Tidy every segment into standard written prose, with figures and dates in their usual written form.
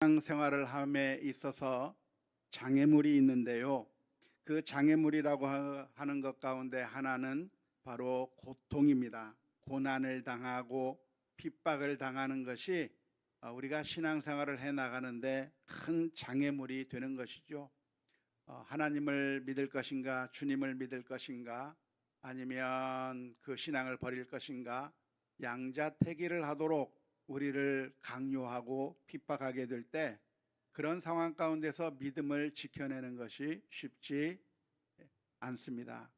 신앙생활을 함에 있어서 장애물이 있는데요. 그 장애물이라고 하는 것 가운데 하나는 바로 고통입니다. 고난을 당하고 핍박을 당하는 것이 우리가 신앙생활을 해 나가는데 큰 장애물이 되는 것이죠. 하나님을 믿을 것인가, 주님을 믿을 것인가, 아니면 그 신앙을 버릴 것인가, 양자택일을 하도록 우리를 강요하고 핍박하게 될 때 그런 상황 가운데서 믿음을 지켜내는 것이 쉽지 않습니다.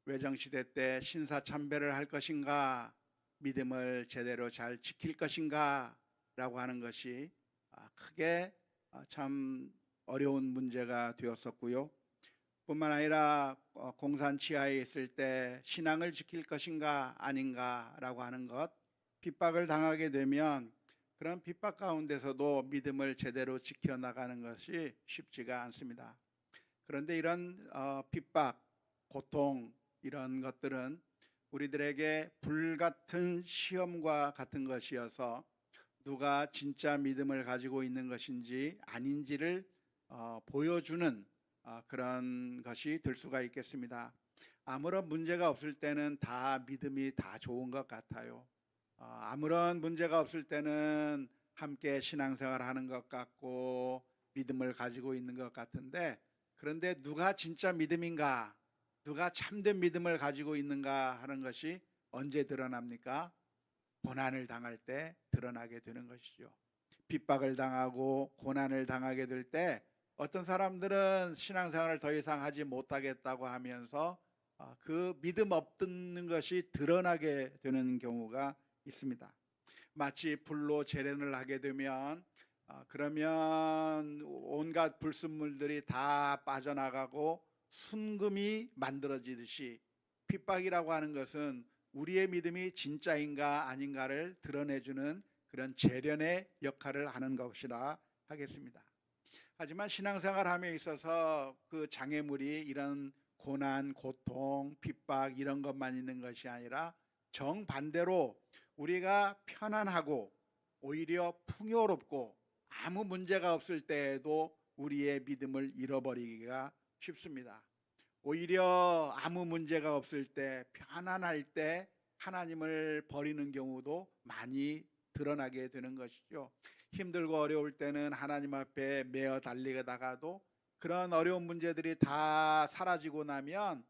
외정시대 때 신사참배를 할 것인가, 믿음을 제대로 잘 지킬 것인가 라고 하는 것이 크게 참 어려운 문제가 되었었고요. 뿐만 아니라 공산 치하에 있을 때 신앙을 지킬 것인가 아닌가라고 하는 것, 핍박을 당하게 되면 그런 핍박 가운데서도 믿음을 제대로 지켜나가는 것이 쉽지가 않습니다. 그런데 이런 핍박, 고통 이런 것들은 우리들에게 불같은 시험과 같은 것이어서 누가 진짜 믿음을 가지고 있는 것인지 아닌지를 보여주는 그런 것이 될 수가 있겠습니다. 아무런 문제가 없을 때는 다 믿음이 다 좋은 것 같아요. 아무런 문제가 없을 때는 함께 신앙생활 하는 것 같고 믿음을 가지고 있는 것 같은데, 그런데 누가 진짜 믿음인가, 누가 참된 믿음을 가지고 있는가 하는 것이 언제 드러납니까? 고난을 당할 때 드러나게 되는 것이죠. 핍박을 당하고 고난을 당하게 될 때 어떤 사람들은 신앙생활을 더 이상 하지 못하겠다고 하면서 그 믿음 없는 것이 드러나게 되는 경우가 있습니다. 마치 불로 재련을 하게 되면 그러면 온갖 불순물들이 다 빠져나가고 순금이 만들어지듯이, 핍박이라고 하는 것은 우리의 믿음이 진짜인가 아닌가를 드러내주는 그런 재련의 역할을 하는 것이라 하겠습니다. 하지만 신앙생활함에 있어서 그 장애물이 이런 고난, 고통, 핍박 이런 것만 있는 것이 아니라 정반대로 우리가 편안하고 오히려 풍요롭고 아무 문제가 없을 때에도 우리의 믿음을 잃어버리기가 쉽습니다. 오히려 아무 문제가 없을 때, 편안할 때 하나님을 버리는 경우도 많이 드러나게 되는 것이죠. 힘들고 어려울 때는 하나님 앞에 매어 달리다가도 그런 어려운 문제들이 다 사라지고 나면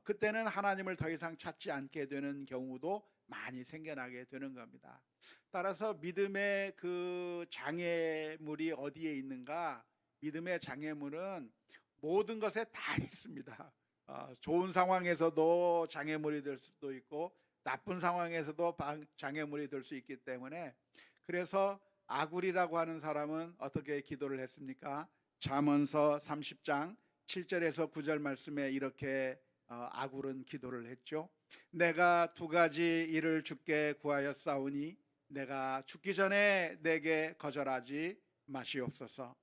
그때는 하나님을 더 이상 찾지 않게 되는 경우도 많이 생겨나게 되는 겁니다. 따라서 믿음의 그 장애물이 어디에 있는가? 믿음의 장애물은 모든 것에 다 있습니다. 좋은 상황에서도 장애물이 될 수도 있고 나쁜 상황에서도 장애물이 될 수 있기 때문에, 그래서 아굴이라고 하는 사람은 어떻게 기도를 했습니까? 잠언서 30장 7절에서 9절 말씀에 이렇게 아굴은 기도를 했죠. 내가 두 가지 일을 주께 구하였사오니 내가 죽기 전에 내게 거절하지 마시옵소서.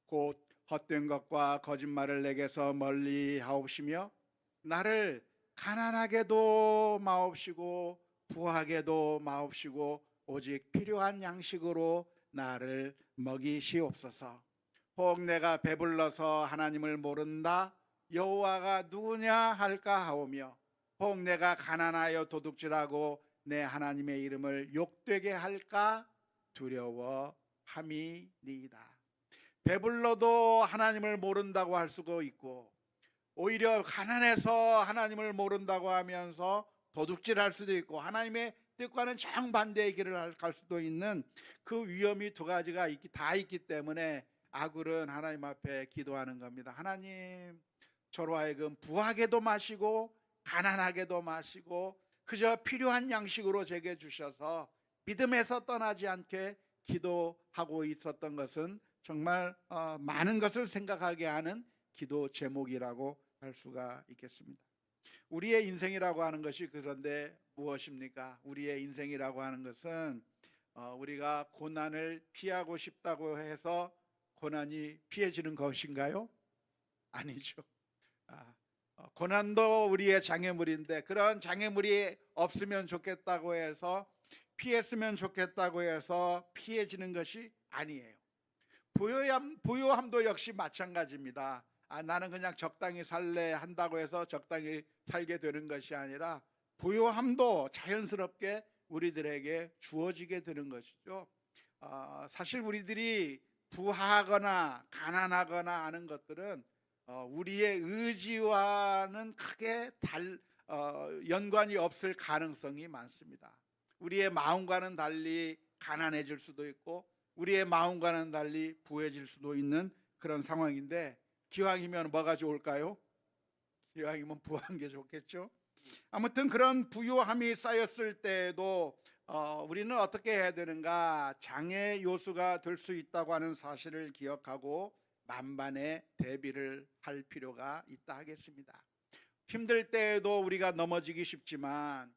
곧 헛된 것과 거짓말을 내게서 멀리 하옵시며 나를 가난하게도 마옵시고 부하게도 마옵시고 오직 필요한 양식으로 나를 먹이시옵소서. 혹 내가 배불러서 하나님을 모른다 여호와가 누구냐 할까 하오며, 혹 내가 가난하여 도둑질하고 내 하나님의 이름을 욕되게 할까 두려워함이니이다. 배불러도 하나님을 모른다고 할 수도 있고, 오히려 가난해서 하나님을 모른다고 하면서 도둑질할 수도 있고, 하나님의 뜻과는 정반대의 길을 갈 수도 있는 그 위험이 두 가지가 다 있기 때문에 아굴은 하나님 앞에 기도하는 겁니다. 하나님, 저로 하여금 부하게도 마시고 가난하게도 마시고 그저 필요한 양식으로 제게 주셔서 믿음에서 떠나지 않게 기도하고 있었던 것은 정말 많은 것을 생각하게 하는 기도 제목이라고 할 수가 있겠습니다. 우리의 인생이라고 하는 것이 그런데 무엇입니까? 우리의 인생이라고 하는 것은 우리가 고난을 피하고 싶다고 해서 고난이 피해지는 것인가요? 아니죠. 고난도 우리의 장애물인데, 그런 장애물이 없으면 좋겠다고 해서 피했으면 좋겠다고 해서 피해지는 것이 아니에요. 부요함도 역시 마찬가지입니다. 나는 그냥 적당히 살래 한다고 해서 적당히 살게 되는 것이 아니라 부요함도 자연스럽게 우리들에게 주어지게 되는 것이죠. 사실 우리들이 부하거나 가난하거나 하는 것들은 우리의 의지와는 크게 연관이 없을 가능성이 많습니다. 우리의 마음과는 달리 가난해질 수도 있고 우리의 마음과는 달리 부해질 수도 있는 그런 상황인데, 기왕이면 뭐가 좋을까요? 기왕이면 부한 게 좋겠죠. 아무튼 그런 부유함이 쌓였을 때에도 우리는 어떻게 해야 되는가? 장애 요소가 될 수 있다고 하는 사실을 기억하고 만반의 대비를 할 필요가 있다 하겠습니다. 힘들 때에도 우리가 넘어지기 쉽지만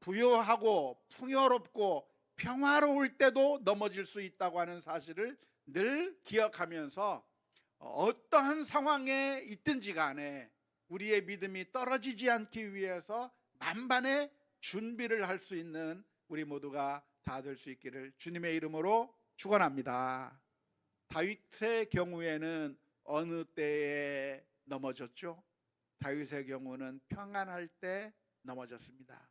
부유하고 풍요롭고 평화로울 때도 넘어질 수 있다고 하는 사실을 늘 기억하면서 어떠한 상황에 있든지 간에 우리의 믿음이 떨어지지 않기 위해서 만반의 준비를 할 수 있는 우리 모두가 다 될 수 있기를 주님의 이름으로 축원합니다. 다윗의 경우에는 어느 때에 넘어졌죠? 다윗의 경우는 평안할 때 넘어졌습니다.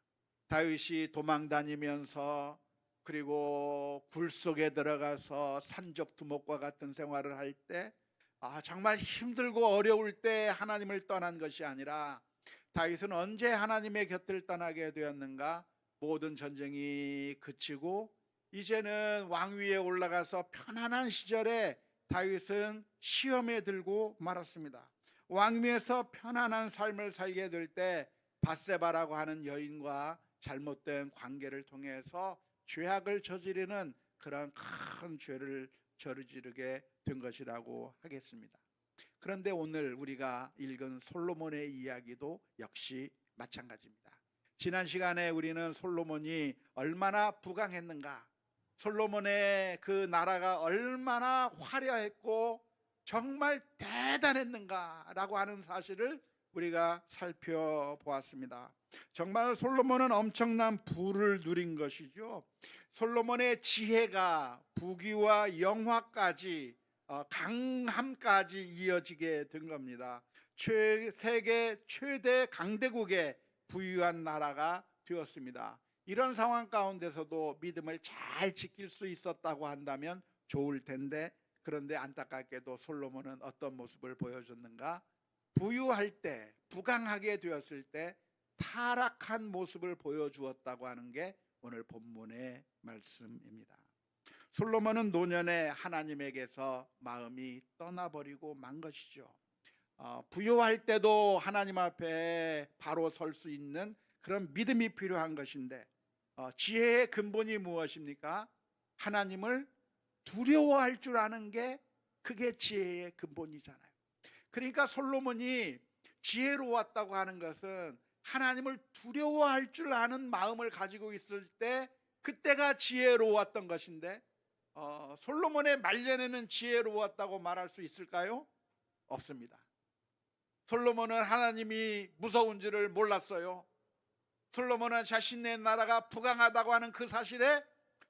다윗이 도망 다니면서 그리고 굴 속에 들어가서 산적 두목과 같은 생활을 할 때 정말 힘들고 어려울 때 하나님을 떠난 것이 아니라, 다윗은 언제 하나님의 곁을 떠나게 되었는가? 모든 전쟁이 그치고 이제는 왕위에 올라가서 편안한 시절에 다윗은 시험에 들고 말았습니다. 왕위에서 편안한 삶을 살게 될 때 밧세바라고 하는 여인과 잘못된 관계를 통해서 죄악을 저지르는 그런 큰 죄를 저지르게 된 것이라고 하겠습니다. 그런데 오늘 우리가 읽은 솔로몬의 이야기도 역시 마찬가지입니다. 지난 시간에 우리는 솔로몬이 얼마나 부강했는가, 솔로몬의 그 나라가 얼마나 화려했고 정말 대단했는가라고 하는 사실을 우리가 살펴보았습니다. 정말 솔로몬은 엄청난 부를 누린 것이죠. 솔로몬의 지혜가 부귀와 영화까지 강함까지 이어지게 된 겁니다. 세계 최대 강대국의 부유한 나라가 되었습니다. 이런 상황 가운데서도 믿음을 잘 지킬 수 있었다고 한다면 좋을 텐데, 그런데 안타깝게도 솔로몬은 어떤 모습을 보여줬는가? 부유할 때, 부강하게 되었을 때 타락한 모습을 보여주었다고 하는 게 오늘 본문의 말씀입니다. 솔로몬은 노년에 하나님에게서 마음이 떠나버리고 만 것이죠. 부유할 때도 하나님 앞에 바로 설 수 있는 그런 믿음이 필요한 것인데, 지혜의 근본이 무엇입니까? 하나님을 두려워할 줄 아는 게 그게 지혜의 근본이잖아요. 그러니까 솔로몬이 지혜로웠다고 하는 것은 하나님을 두려워할 줄 아는 마음을 가지고 있을 때, 그때가 지혜로웠던 것인데, 솔로몬의 말년에는 지혜로웠다고 말할 수 있을까요? 없습니다. 솔로몬은 하나님이 무서운 줄을 몰랐어요. 솔로몬은 자신의 나라가 부강하다고 하는 그 사실에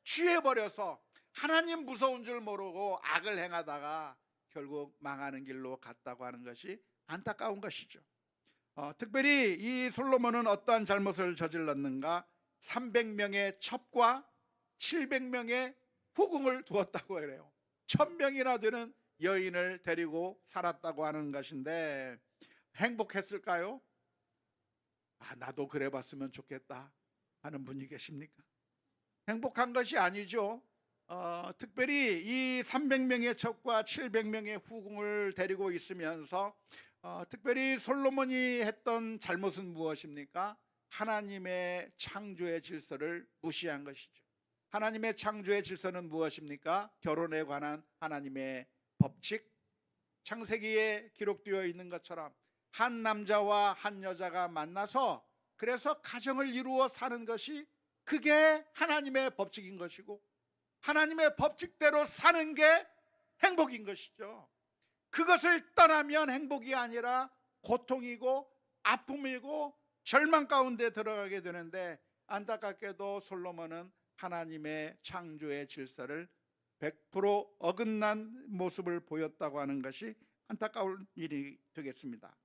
취해버려서 하나님 무서운 줄 모르고 악을 행하다가 결국 망하는 길로 갔다고 하는 것이 안타까운 것이죠. 특별히 이 솔로몬은 어떠한 잘못을 저질렀는가? 300명의 첩과 700명의 후궁을 두었다고 그래요. 1000명이나 되는 여인을 데리고 살았다고 하는 것인데, 행복했을까요? 나도 그래 봤으면 좋겠다 하는 분이 계십니까? 행복한 것이 아니죠. 특별히 이 300명의 첩과 700명의 후궁을 데리고 있으면서 특별히 솔로몬이 했던 잘못은 무엇입니까? 하나님의 창조의 질서를 무시한 것이죠. 하나님의 창조의 질서는 무엇입니까? 결혼에 관한 하나님의 법칙, 창세기에 기록되어 있는 것처럼 한 남자와 한 여자가 만나서 그래서 가정을 이루어 사는 것이 그게 하나님의 법칙인 것이고, 하나님의 법칙대로 사는 게 행복인 것이죠. 그것을 떠나면 행복이 아니라 고통이고 아픔이고 절망 가운데 들어가게 되는데, 안타깝게도 솔로몬은 하나님의 창조의 질서를 100% 어긋난 모습을 보였다고 하는 것이 안타까운 일이 되겠습니다.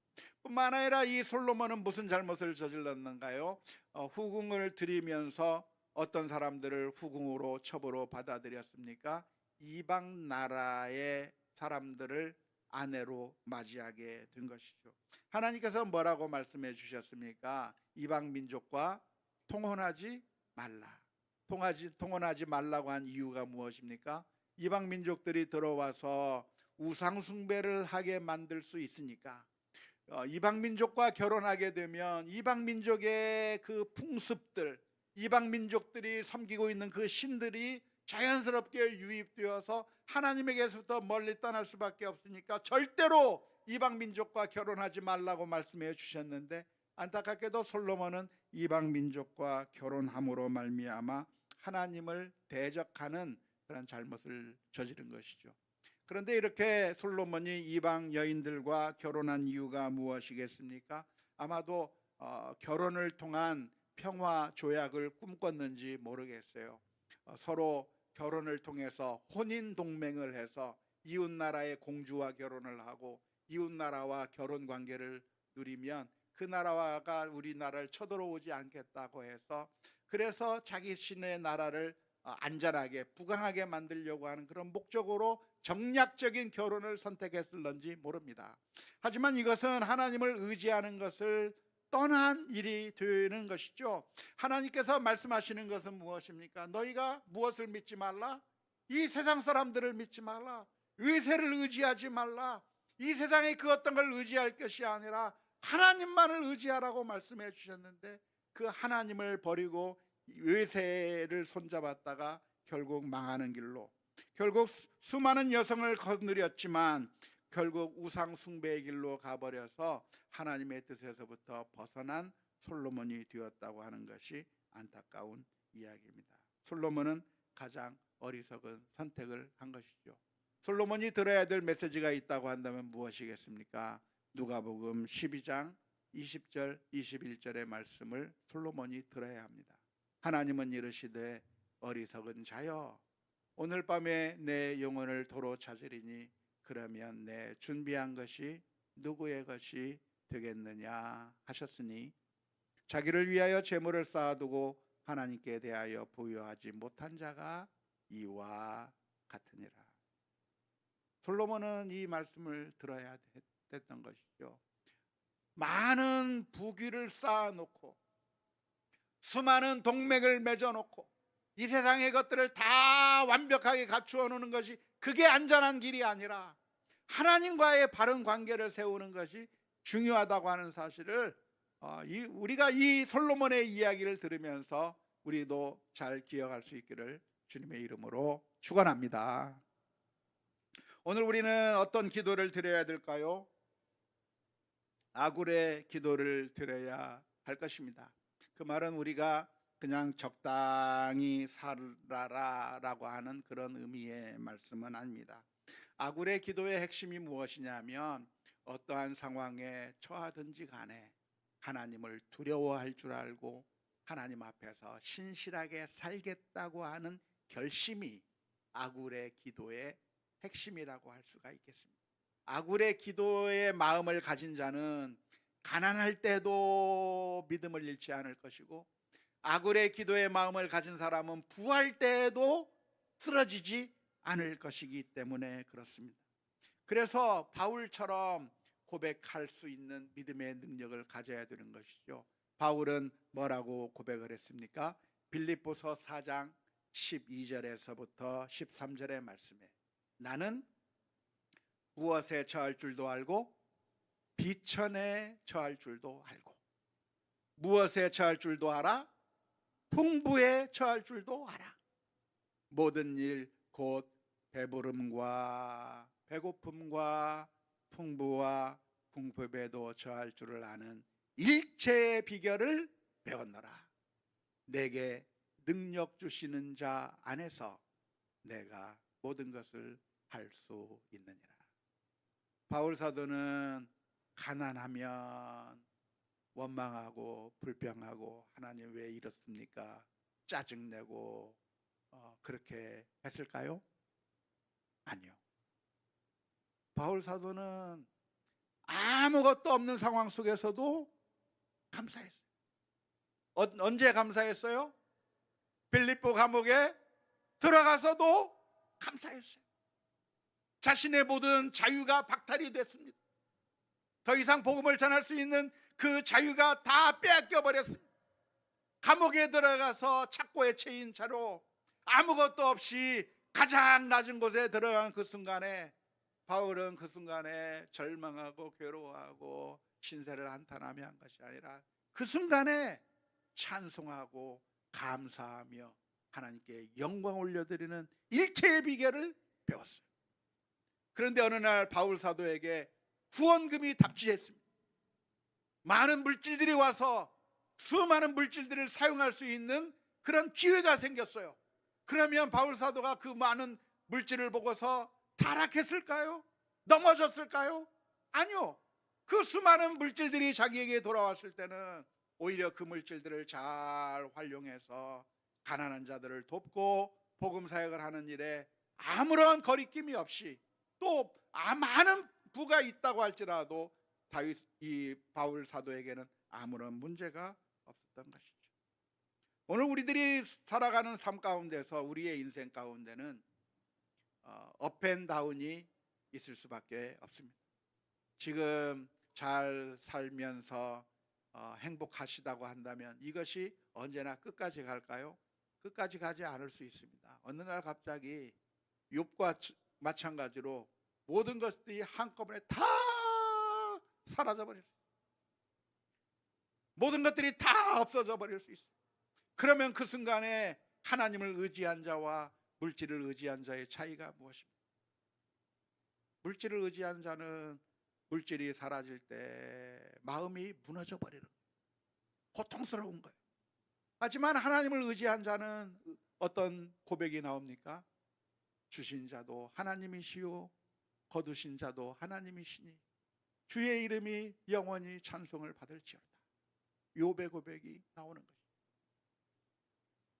뿐만 아니라 이 솔로몬은 무슨 잘못을 저질렀는가요? 후궁을 들이면서 어떤 사람들을 후궁으로 첩으로 받아들였습니까? 이방 나라의 사람들을 아내로 맞이하게 된 것이죠. 하나님께서 뭐라고 말씀해 주셨습니까? 이방 민족과 통혼하지 말라. 통혼하지 말라고 한 이유가 무엇입니까? 이방 민족들이 들어와서 우상 숭배를 하게 만들 수 있으니까, 이방 민족과 결혼하게 되면 이방 민족의 그 풍습들, 이방 민족들이 섬기고 있는 그 신들이 자연스럽게 유입되어서 하나님에게서부터 멀리 떠날 수밖에 없으니까 절대로 이방 민족과 결혼하지 말라고 말씀해 주셨는데, 안타깝게도 솔로몬은 이방 민족과 결혼함으로 말미암아 하나님을 대적하는 그런 잘못을 저지른 것이죠. 그런데 이렇게 솔로몬이 이방 여인들과 결혼한 이유가 무엇이겠습니까? 아마도 결혼을 통한 평화 조약을 꿈꿨는지 모르겠어요. 서로 결혼을 통해서 혼인 동맹을 해서 이웃 나라의 공주와 결혼을 하고 이웃 나라와 결혼 관계를 누리면 그 나라가 우리나라를 쳐들어오지 않겠다고 해서, 그래서 자기 신의 나라를 안전하게 부강하게 만들려고 하는 그런 목적으로 정략적인 결혼을 선택했을런지 모릅니다. 하지만 이것은 하나님을 의지하는 것을 떠난 일이 되는 것이죠. 하나님께서 말씀하시는 것은 무엇입니까? 너희가 무엇을 믿지 말라? 이 세상 사람들을 믿지 말라. 외세를 의지하지 말라. 이 세상에 그 어떤 걸 의지할 것이 아니라 하나님만을 의지하라고 말씀해 주셨는데, 그 하나님을 버리고 외세를 손잡았다가 결국 망하는 길로, 결국 수많은 여성을 거느렸지만 결국 우상 숭배의 길로 가버려서 하나님의 뜻에서부터 벗어난 솔로몬이 되었다고 하는 것이 안타까운 이야기입니다. 솔로몬은 가장 어리석은 선택을 한 것이죠. 솔로몬이 들어야 될 메시지가 있다고 한다면 무엇이겠습니까? 누가복음 12장 20절 21절의 말씀을 솔로몬이 들어야 합니다. 하나님은 이르시되 어리석은 자여, 오늘 밤에 내 영혼을 도로 찾으리니 그러면 내 준비한 것이 누구의 것이 되겠느냐 하셨으니, 자기를 위하여 재물을 쌓아두고 하나님께 대하여 부여하지 못한 자가 이와 같으니라. 솔로몬은 이 말씀을 들어야 됐던 것이죠. 많은 부귀를 쌓아놓고 수많은 동맹을 맺어놓고 이 세상의 것들을 다 완벽하게 갖추어 놓는 것이 그게 안전한 길이 아니라 하나님과의 바른 관계를 세우는 것이 중요하다고 하는 사실을 우리가 이 솔로몬의 이야기를 들으면서 우리도 잘 기억할 수 있기를 주님의 이름으로 축원합니다. 오늘 우리는 어떤 기도를 드려야 될까요? 아굴의 기도를 드려야 할 것입니다. 그 말은 우리가 그냥 적당히 살아라라고 하는 그런 의미의 말씀은 아닙니다. 아굴의 기도의 핵심이 무엇이냐면, 어떠한 상황에 처하든지 간에 하나님을 두려워할 줄 알고 하나님 앞에서 신실하게 살겠다고 하는 결심이 아굴의 기도의 핵심이라고 할 수가 있겠습니다. 아굴의 기도의 마음을 가진 자는 가난할 때도 믿음을 잃지 않을 것이고, 아굴의 기도의 마음을 가진 사람은 부할 때에도 쓰러지지 않을 것이기 때문에 그렇습니다. 그래서 바울처럼 고백할 수 있는 믿음의 능력을 가져야 되는 것이죠. 바울은 뭐라고 고백을 했습니까? 빌립보서 4장 12절에서부터 13절의 말씀에, 나는 무엇에 처할 줄도 알고 비천에 처할 줄도 알고, 무엇에 처할 줄도 알아? 풍부에 처할 줄도 알아. 모든 일 곧 배부름과 배고픔과 풍부와 궁핍에도 처할 줄을 아는 일체의 비결을 배웠노라. 내게 능력 주시는 자 안에서 내가 모든 것을 할 수 있느니라. 바울 사도는 가난하면 원망하고 불평하고 하나님 왜 이렇습니까? 짜증내고 그렇게 했을까요? 아니요. 바울 사도는 아무것도 없는 상황 속에서도 감사했어요. 언제 감사했어요? 빌립보 감옥에 들어가서도 감사했어요. 자신의 모든 자유가 박탈이 됐습니다. 더 이상 복음을 전할 수 있는 그 자유가 다 빼앗겨 버렸습니다. 감옥에 들어가서 착고에 채인 채로 아무것도 없이 가장 낮은 곳에 들어간 그 순간에 바울은 그 순간에 절망하고 괴로워하고 신세를 한탄하며 한 것이 아니라 그 순간에 찬송하고 감사하며 하나님께 영광 올려드리는 일체의 비결을 배웠어요. 그런데 어느 날 바울 사도에게 후원금이 답지했습니다. 많은 물질들이 와서 수많은 물질들을 사용할 수 있는 그런 기회가 생겼어요. 그러면 바울 사도가 그 많은 물질을 보고서 타락했을까요? 넘어졌을까요? 아니요. 그 수많은 물질들이 자기에게 돌아왔을 때는 오히려 그 물질들을 잘 활용해서 가난한 자들을 돕고 복음 사역을 하는 일에 아무런 거리낌이 없이 또 많은 부가 있다고 할지라도 이 바울 사도에게는 아무런 문제가 없었던 것이죠. 오늘 우리들이 살아가는 삶 가운데서 우리의 인생 가운데는 업앤다운이 있을 수밖에 없습니다. 지금 잘 살면서 행복하시다고 한다면 이것이 언제나 끝까지 갈까요? 끝까지 가지 않을 수 있습니다. 어느 날 갑자기 욥과 마찬가지로 모든 것들이 한꺼번에 다 사라져 버릴 수 있어요. 모든 것들이 다 없어져 버릴 수 있어요. 그러면 그 순간에 하나님을 의지한 자와 물질을 의지한 자의 차이가 무엇입니까? 물질을 의지한 자는 물질이 사라질 때 마음이 무너져 버리는 거예요. 고통스러운 거예요. 하지만 하나님을 의지한 자는 어떤 고백이 나옵니까? 주신 자도 하나님이시요 거두신 자도 하나님이시니 주의 이름이 영원히 찬송을 받을지어다. 욥의 고백이 나오는 것입니다.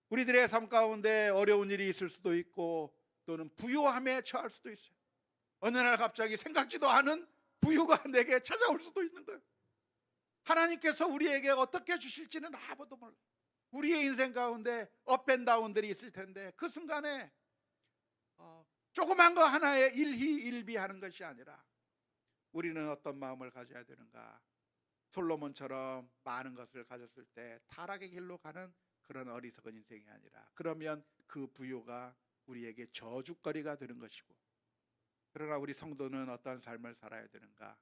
우리들의 삶 가운데 어려운 일이 있을 수도 있고 또는 부요함에 처할 수도 있어요. 어느 날 갑자기 생각지도 않은 부유가 내게 찾아올 수도 있는 거예요. 하나님께서 우리에게 어떻게 주실지는 아무도 몰라요. 우리의 인생 가운데 업앤다운들이 있을 텐데 그 순간에 조그만 거 하나에 일희일비하는 것이 아니라 우리는 어떤 마음을 가져야 되는가? 솔로몬처럼 많은 것을 가졌을 때 타락의 길로 가는 그런 어리석은 인생이 아니라 그러면 그 부요가 우리에게 저주거리가 되는 것이고, 그러나 우리 성도는 어떤 삶을 살아야 되는가?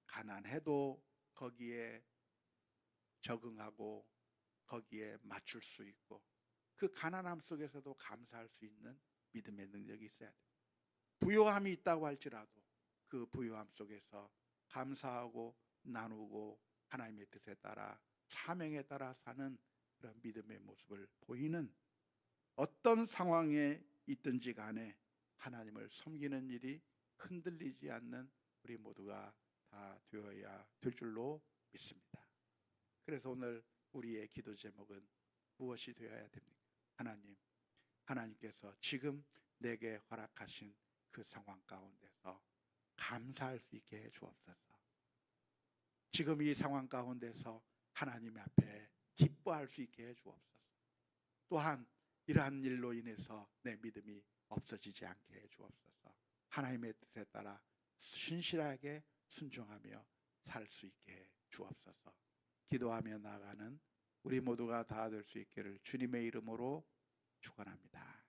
가난해도 거기에 적응하고 거기에 맞출 수 있고 그 가난함 속에서도 감사할 수 있는 믿음의 능력이 있어야 돼요. 부요함이 있다고 할지라도 그 부요함 속에서 감사하고 나누고 하나님의 뜻에 따라 사명에 따라 사는 그런 믿음의 모습을 보이는, 어떤 상황에 있든지 간에 하나님을 섬기는 일이 흔들리지 않는 우리 모두가 다 되어야 될 줄로 믿습니다. 그래서 오늘 우리의 기도 제목은 무엇이 되어야 됩니까? 하나님께서 지금 내게 허락하신 그 상황 가운데서 감사할 수 있게 해 주옵소서. 지금 이 상황 가운데서 하나님 앞에 기뻐할 수 있게 해 주옵소서. 또한 이러한 일로 인해서 내 믿음이 없어지지 않게 해 주옵소서. 하나님의 뜻에 따라 신실하게 순종하며 살 수 있게 해 주옵소서. 기도하며 나아가는 우리 모두가 다 될 수 있기를 주님의 이름으로 축원합니다.